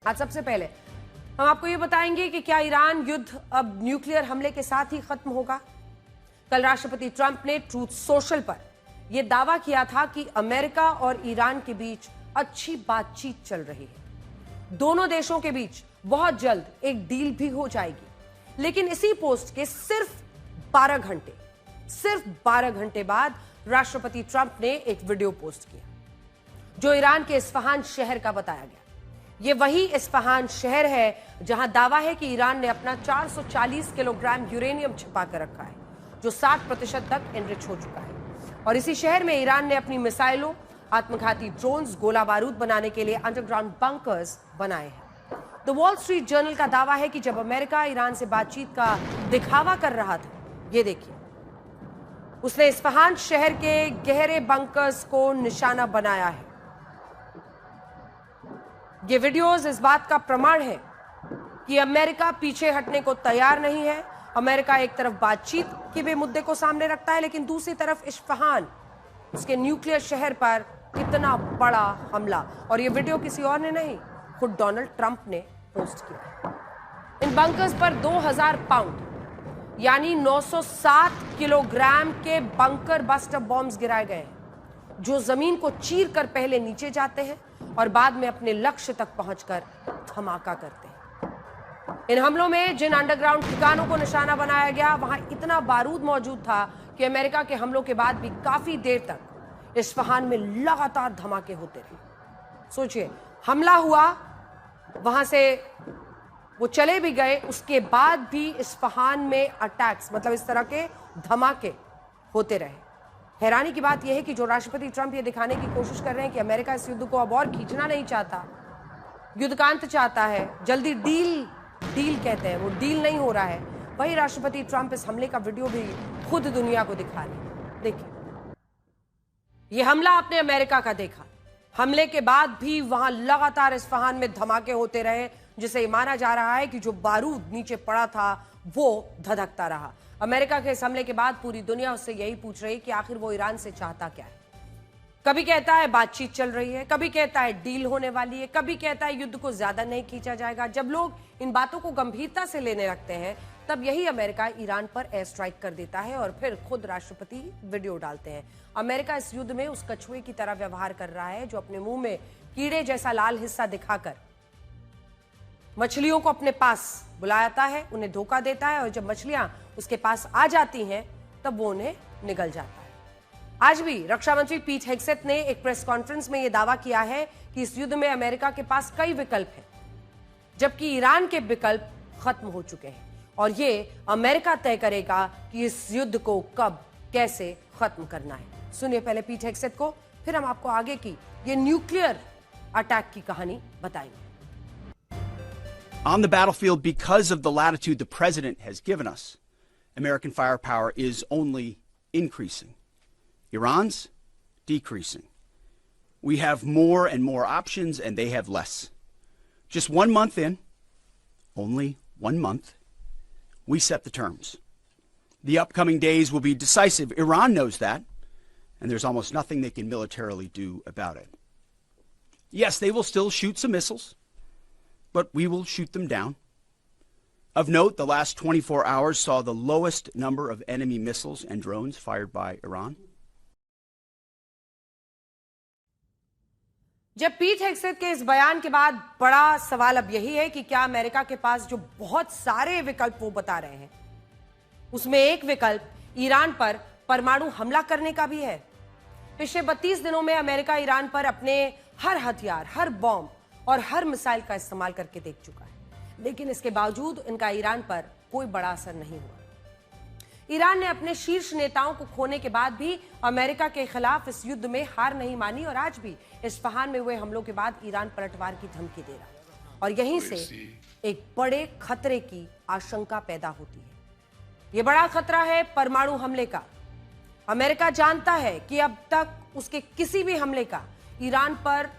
आज सबसे पहले हम आपको ये बताएंगे कि क्या ईरान युद्ध अब न्यूक्लियर हमले के साथ ही खत्म होगा। कल राष्ट्रपति ट्रंप ने ट्रूथ सोशल पर यह दावा किया था कि अमेरिका और ईरान के बीच अच्छी बातचीत चल रही है, दोनों देशों के बीच बहुत जल्द एक डील भी हो जाएगी। लेकिन इसी पोस्ट के सिर्फ 12 घंटे बाद राष्ट्रपति ट्रंप ने एक वीडियो पोस्ट किया जो ईरान के इस्फहान शहर का बताया गया। यह वही इस्फहान शहर है जहां दावा है कि ईरान ने अपना 440 किलोग्राम यूरेनियम छिपा कर रखा है, जो 60% तक एनरिच हो चुका है। और इसी शहर में ईरान ने अपनी मिसाइलों, आत्मघाती ड्रोन्स, गोला बारूद बनाने के लिए अंडरग्राउंड बंकर्स बनाए हैं। द वॉल स्ट्रीट जर्नल का दावा है कि जब अमेरिका ईरान से बातचीत का दिखावा कर रहा था, ये देखिए, उसने इस्फहान शहर के गहरे बंकर्स को निशाना बनाया है। ये वीडियोस इस बात का प्रमाण है कि अमेरिका पीछे हटने को तैयार नहीं है। अमेरिका एक तरफ बातचीत के भी मुद्दे को सामने रखता है, लेकिन दूसरी तरफ इस्फहान, उसके न्यूक्लियर शहर पर इतना बड़ा हमला, और ये वीडियो किसी और ने नहीं, खुद डोनाल्ड ट्रंप ने पोस्ट किया। इन बंकर्स पर 2000 पाउंड यानी 907 किलोग्राम के बंकर बस्टर बॉम्ब्स गिराए गए हैं, जो जमीन को चीर कर पहले नीचे जाते हैं और बाद में अपने लक्ष्य तक पहुंचकर धमाका करते हैं। इन हमलों में जिन अंडरग्राउंड ठिकानों को निशाना बनाया गया, वहां इतना बारूद मौजूद था कि अमेरिका के हमलों के बाद भी काफी देर तक इस्फहान में लगातार धमाके होते रहे। सोचिए, हमला हुआ, वहां से वो चले भी गए, उसके बाद भी इस्फहान में अटैक्स, मतलब इस तरह के धमाके होते रहे। हैरानी की बात यह है कि जो राष्ट्रपति ट्रंप ये दिखाने की कोशिश कर रहे हैं कि अमेरिका इस युद्ध को अब और खींचना नहीं चाहता, युद्ध का अंत चाहता है, जल्दी डील कहते हैं, वो डील नहीं हो रहा है, वही राष्ट्रपति ट्रंप इस हमले का वीडियो भी खुद दुनिया को दिखा रहे हैं। देखिए, ये हमला आपने अमेरिका का देखा, हमले के बाद भी वहां लगातार इस्फहान में धमाके होते रहे, जिसे माना जा रहा है कि जो बारूद नीचे पड़ा था वो धधकता रहा। अमेरिका के इस हमले के बाद पूरी दुनिया उससे यही पूछ रही कि आखिर वो ईरान से चाहता क्या है। कभी कहता है बातचीत चल रही है, कभी कहता है डील होने वाली है, कभी कहता है युद्ध को ज्यादा नहीं खींचा जाएगा। जब लोग इन बातों को गंभीरता से लेने लगते हैं, तब यही अमेरिका ईरान पर एयर स्ट्राइक कर देता है और फिर खुद राष्ट्रपति वीडियो डालते हैं। अमेरिका इस युद्ध में उस कछुए की तरह व्यवहार कर रहा है जो अपने मुंह में कीड़े जैसा लाल हिस्सा दिखाकर मछलियों को अपने पास बुलाता है, उन्हें धोखा देता है, और जब मछलियां उसके पास आ जाती हैं तब वो उन्हें निगल जाता है। आज भी रक्षा मंत्री पीट हेग्सेथ ने एक प्रेस कॉन्फ्रेंस में यह दावा किया है कि इस युद्ध में अमेरिका के पास कई विकल्प हैं, जबकि ईरान के विकल्प खत्म हो चुके हैं, और ये अमेरिका तय करेगा कि इस युद्ध को कब कैसे खत्म करना है। सुनिए पहले पीट हेग्सेथ को, फिर हम आपको आगे की ये न्यूक्लियर अटैक की कहानी बताएंगे। On the battlefield, because of the latitude the president has given us, American firepower is only increasing. Iran's decreasing. We have more and more options, and they have less. Just 1 month in, only 1 month, we set the terms. The upcoming days will be decisive. Iran knows that, and there's almost nothing they can militarily do about it. Yes, they will still shoot some missiles, but we will shoot them down. Of note, the last 24 hours saw the lowest number of enemy missiles and drones fired by Iran. जब पीट हेग्सेथ के इस बयान के बाद बड़ा सवाल अब यही है कि क्या अमेरिका के पास जो बहुत सारे विकल्प वो बता रहे हैं, उसमें एक विकल्प ईरान पर परमाणु हमला करने का भी है। पिछले 32 दिनों में अमेरिका ईरान पर अपने हर हथियार, हर बॉम्ब और हर मिसाइल का इस्तेमाल करके देख चुका है, लेकिन इसके बावजूद इनका ईरान पर कोई बड़ा असर नहीं हुआ। ईरान ने अपने शीर्ष नेताओं को खोने के बाद भी अमेरिका के खिलाफ इस युद्ध में हार नहीं मानी, और आज भी इस्फहान में हुए हमलों के बाद ईरान पलटवार की धमकी दे रहा है, और यहीं से एक बड़े खतरे की आशंका पैदा होती है। यह बड़ा खतरा है परमाणु हमले का। अमेरिका जानता है कि अब तक उसके किसी भी हमले का ईरान पर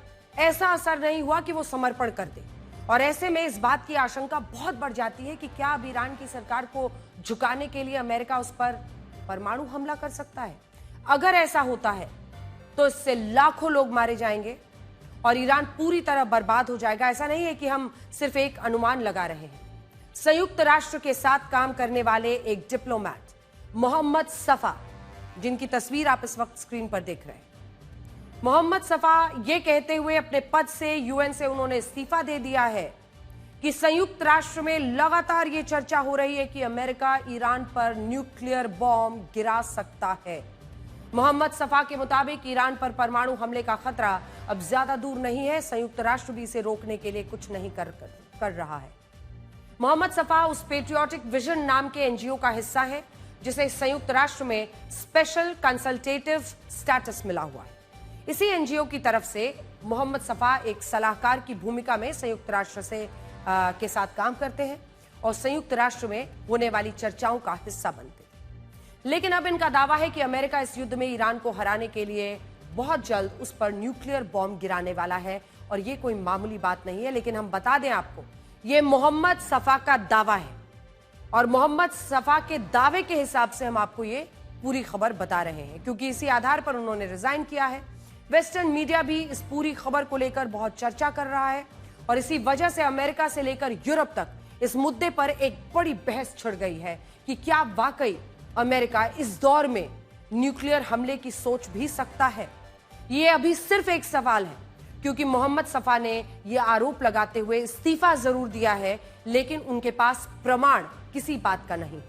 ऐसा असर नहीं हुआ कि वो समर्पण कर दे, और ऐसे में इस बात की आशंका बहुत बढ़ जाती है कि क्या अब ईरान की सरकार को झुकाने के लिए अमेरिका उस पर परमाणु हमला कर सकता है। अगर ऐसा होता है तो इससे लाखों लोग मारे जाएंगे, और ईरान पूरी तरह बर्बाद हो जाएगा। ऐसा नहीं है कि हम सिर्फ एक अनुमान लगा रहे हैं। संयुक्त राष्ट्र के साथ काम करने वाले एक डिप्लोमैट मोहम्मद सफा, जिनकी तस्वीर आप इस वक्त स्क्रीन पर देख रहे हैं, मोहम्मद सफा ये कहते हुए अपने पद से यूएन से उन्होंने इस्तीफा दे दिया है कि संयुक्त राष्ट्र में लगातार ये चर्चा हो रही है कि अमेरिका ईरान पर न्यूक्लियर बॉम्ब गिरा सकता है। मोहम्मद सफा के मुताबिक ईरान पर परमाणु हमले का खतरा अब ज्यादा दूर नहीं है। संयुक्त राष्ट्र भी इसे रोकने के लिए कुछ नहीं कर रहा है। मोहम्मद सफा उस पेट्रियोटिक विजन नाम के एनजीओ का हिस्सा है जिसे संयुक्त राष्ट्र में स्पेशल कंसल्टेटिव स्टेटस मिला हुआ है। इसी एनजीओ की तरफ से मोहम्मद सफा एक सलाहकार की भूमिका में संयुक्त राष्ट्र के साथ काम करते हैं और संयुक्त राष्ट्र में होने वाली चर्चाओं का हिस्सा बनते हैं। लेकिन अब इनका दावा है कि अमेरिका इस युद्ध में ईरान को हराने के लिए बहुत जल्द उस पर न्यूक्लियर बॉम्ब गिराने वाला है और ये कोई मामूली बात नहीं है। लेकिन हम बता दें आपको, ये मोहम्मद सफा का दावा है और मोहम्मद सफा के दावे के हिसाब से हम आपको ये पूरी खबर बता रहे हैं, क्योंकि इसी आधार पर उन्होंने रिजाइन किया है। वेस्टर्न मीडिया भी इस पूरी खबर को लेकर बहुत चर्चा कर रहा है और इसी वजह से अमेरिका से लेकर यूरोप तक इस मुद्दे पर एक बड़ी बहस छिड़ गई है कि क्या वाकई अमेरिका इस दौर में न्यूक्लियर हमले की सोच भी सकता है। ये अभी सिर्फ एक सवाल है, क्योंकि मोहम्मद सफा ने यह आरोप लगाते हुए इस्तीफा जरूर दिया है, लेकिन उनके पास प्रमाण किसी बात का नहीं है।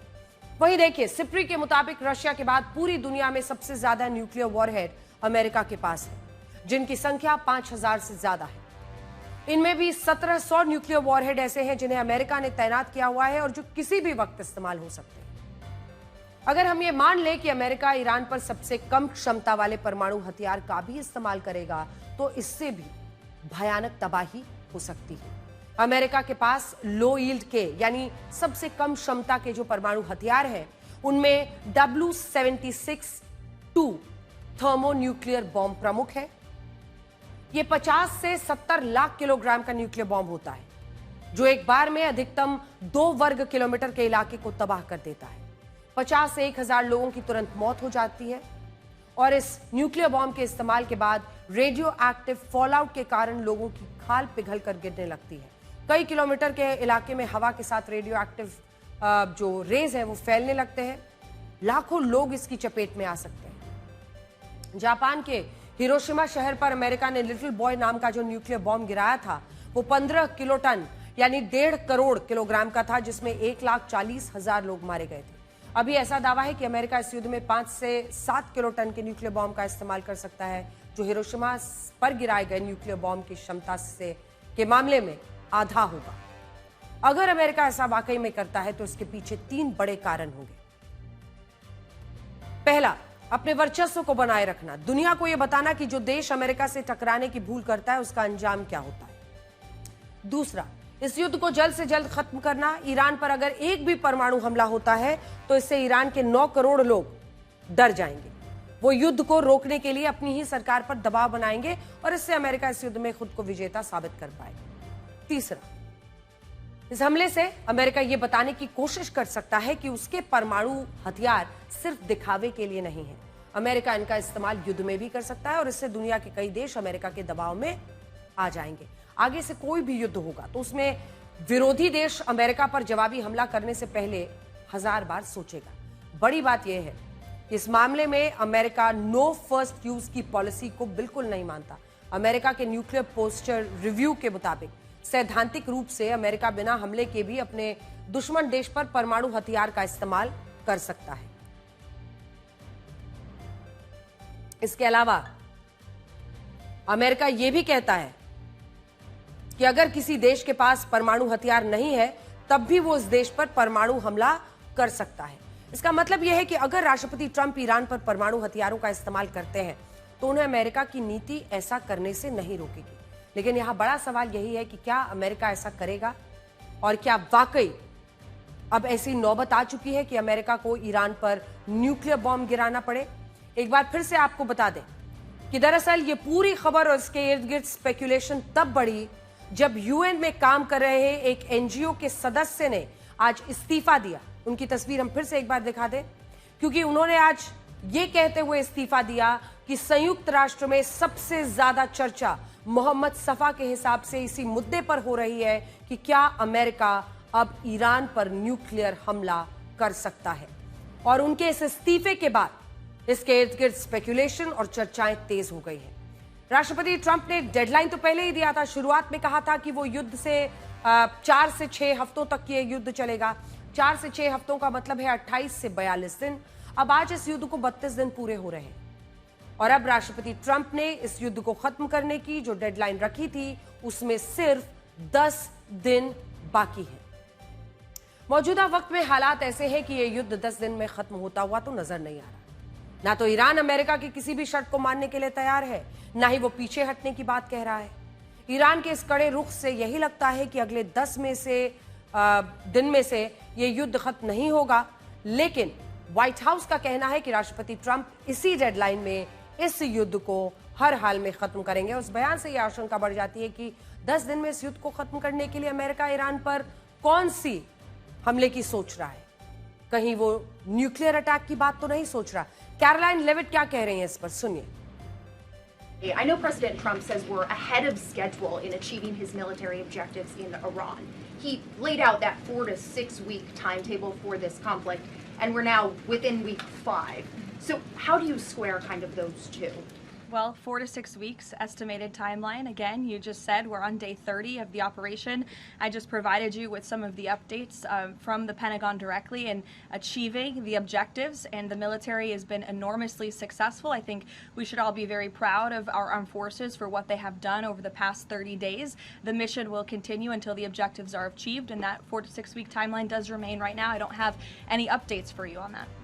वहीं देखिए, सिप्री के मुताबिक रशिया के बाद पूरी दुनिया में सबसे ज्यादा न्यूक्लियर वॉरहेड अमेरिका के पास है, जिनकी संख्या 5000 से ज्यादा है। इनमें भी 1700 न्यूक्लियर वॉरहेड ऐसे हैं जिन्हें अमेरिका ने तैनात किया हुआ है और जो किसी भी वक्त इस्तेमाल हो सकते हैं। अगर हम ये मान लें कि अमेरिका ईरान पर सबसे कम क्षमता वाले परमाणु हथियार का भी इस्तेमाल करेगा, तो इससे भी भयानक तबाही हो सकती है। अमेरिका के पास लो यील्ड के यानी सबसे कम क्षमता के जो परमाणु हथियार हैं, उनमें W76-2 थर्मो न्यूक्लियर बॉम्ब प्रमुख है। यह 50 से 70 लाख किलोग्राम का न्यूक्लियर बॉम्ब होता है, जो एक बार में अधिकतम 2 वर्ग किलोमीटर के इलाके को तबाह कर देता है। 50 से 1000 लोगों की तुरंत मौत हो जाती है और इस न्यूक्लियर बॉम्ब के इस्तेमाल के बाद रेडियो एक्टिव फॉलआउट के कारण लोगों की खाल पिघल कर गिरने लगती है। कई किलोमीटर के इलाके में हवा के साथ रेडियो एक्टिव जो रेज है वो फैलने लगते हैं। लाखों लोग इसकी चपेट में आ सकते हैं। जापान के हिरोशिमा शहर पर अमेरिका ने लिटिल बॉय नाम का जो न्यूक्लियर बॉम्ब गिराया था, वो 15 किलोटन यानी 1.5 करोड़ किलोग्राम का था, जिसमें 1,40,000 लोग मारे गए थे। अभी ऐसा दावा है कि अमेरिका इस युद्ध में 5 से 7 किलोटन के न्यूक्लियर बॉम्ब का इस्तेमाल कर सकता है, जो हिरोशिमा पर गिराए गए न्यूक्लियर बॉम्ब की क्षमता से के मामले में आधा होगा। अगर अमेरिका ऐसा वाकई में करता है तो इसके पीछे 3 बड़े कारण होंगे। पहला, अपने वर्चस्व को बनाए रखना, दुनिया को यह बताना कि जो देश अमेरिका से टकराने की भूल करता है उसका अंजाम क्या होता है। दूसरा, इस युद्ध को जल्द से जल्द खत्म करना। ईरान पर अगर एक भी परमाणु हमला होता है तो इससे ईरान के 9 करोड़ लोग डर जाएंगे। वो युद्ध को रोकने के लिए अपनी ही सरकार पर दबाव बनाएंगे और इससे अमेरिका इस युद्ध में खुद को विजेता साबित कर पाएगा। तीसरा, इस हमले से अमेरिका यह बताने की कोशिश कर सकता है कि उसके परमाणु हथियार सिर्फ दिखावे के लिए नहीं है। अमेरिका इनका इस्तेमाल युद्ध में भी कर सकता है और इससे दुनिया के कई देश अमेरिका के दबाव में आ जाएंगे। आगे से कोई भी युद्ध होगा तो उसमें विरोधी देश अमेरिका पर जवाबी हमला करने से पहले 1000 बार सोचेगा। बड़ी बात यह है कि इस मामले में अमेरिका नो फर्स्ट यूज की पॉलिसी को बिल्कुल नहीं मानता। अमेरिका के न्यूक्लियर पोस्चर रिव्यू के मुताबिक सैद्धांतिक रूप से अमेरिका बिना हमले के भी अपने दुश्मन देश पर परमाणु हथियार का इस्तेमाल कर सकता है। इसके अलावा अमेरिका यह भी कहता है कि अगर किसी देश के पास परमाणु हथियार नहीं है तब भी वो उस देश पर परमाणु हमला कर सकता है। इसका मतलब यह है कि अगर राष्ट्रपति ट्रंप ईरान पर परमाणु हथियारों का इस्तेमाल करते हैं तो उन्हें अमेरिका की नीति ऐसा करने से नहीं रोकेगी। लेकिन यहां बड़ा सवाल यही है कि क्या अमेरिका ऐसा करेगा और क्या वाकई अब ऐसी नौबत आ चुकी है कि अमेरिका को ईरान पर न्यूक्लियर बॉम्ब गिराना पड़े। एक बार फिर से आपको बता दें कि दरअसल ये पूरी खबर और इसके इर्द गिर्द स्पेकुलेशन तब बढ़ी जब यूएन में काम कर रहे एक एनजीओ के सदस्य ने आज इस्तीफा दिया। उनकी तस्वीर हम फिर से एक बार दिखा दें, क्योंकि उन्होंने आज ये कहते हुए इस्तीफा दिया कि संयुक्त राष्ट्र में सबसे ज्यादा चर्चा मोहम्मद सफा के हिसाब से इसी मुद्दे पर हो रही है कि क्या अमेरिका अब ईरान पर न्यूक्लियर हमला कर सकता है। और उनके इस इस्तीफे के बाद इसके इर्द गिर्द स्पेकुलेशन और चर्चाएं तेज हो गई हैं। राष्ट्रपति ट्रंप ने डेडलाइन तो पहले ही दिया था, शुरुआत में कहा था कि वो युद्ध से 4 से 6 हफ्तों तक ये युद्ध चलेगा। 4 से 6 हफ्तों का मतलब है 28 से 42 दिन। अब आज इस युद्ध को 32 दिन पूरे हो रहे हैं और अब राष्ट्रपति ट्रंप ने इस युद्ध को खत्म करने की जो डेडलाइन रखी थी उसमें सिर्फ 10 दिन बाकी है। मौजूदा वक्त में हालात ऐसे हैं कि यह युद्ध 10 दिन में खत्म होता हुआ तो नजर नहीं आ रहा। ना तो ईरान अमेरिका की किसी भी शर्त को मानने के लिए तैयार है, ना ही वो पीछे हटने की बात कह रहा है। ईरान के इस कड़े रुख से यही लगता है कि अगले 10 दिन में से ये युद्ध खत्म नहीं होगा, लेकिन व्हाइट हाउस का कहना है कि राष्ट्रपति ट्रंप इसी डेडलाइन में इस युद्ध को हर हाल में खत्म करेंगे। उस बयान से यह आशंका बढ़ जाती है कि 10 दिन में इस युद्ध को खत्म करने के लिए अमेरिका ईरान पर कौन सी हमले की सोच रहा है। कहीं वो न्यूक्लियर अटैक की बात तो नहीं सोच रहा। कैरोलाइन लेविट क्या कह रही हैं इस पर, सुनिए। I know President Trump says we're ahead of schedule in achieving his military objectives in Iran. He laid out that 4 to 6 week timetable for this conflict, and we're now within week 5. So how do you square kind of those two? Well, 4 to 6 weeks estimated timeline. Again, you just said we're on day 30 of the operation. I just provided you with some of the updates from the Pentagon directly in achieving the objectives, and the military has been enormously successful. I think we should all be very proud of our armed forces for what they have done over the past 30 days. The mission will continue until the objectives are achieved, and that 4 to 6 week timeline does remain right now. I don't have any updates for you on that.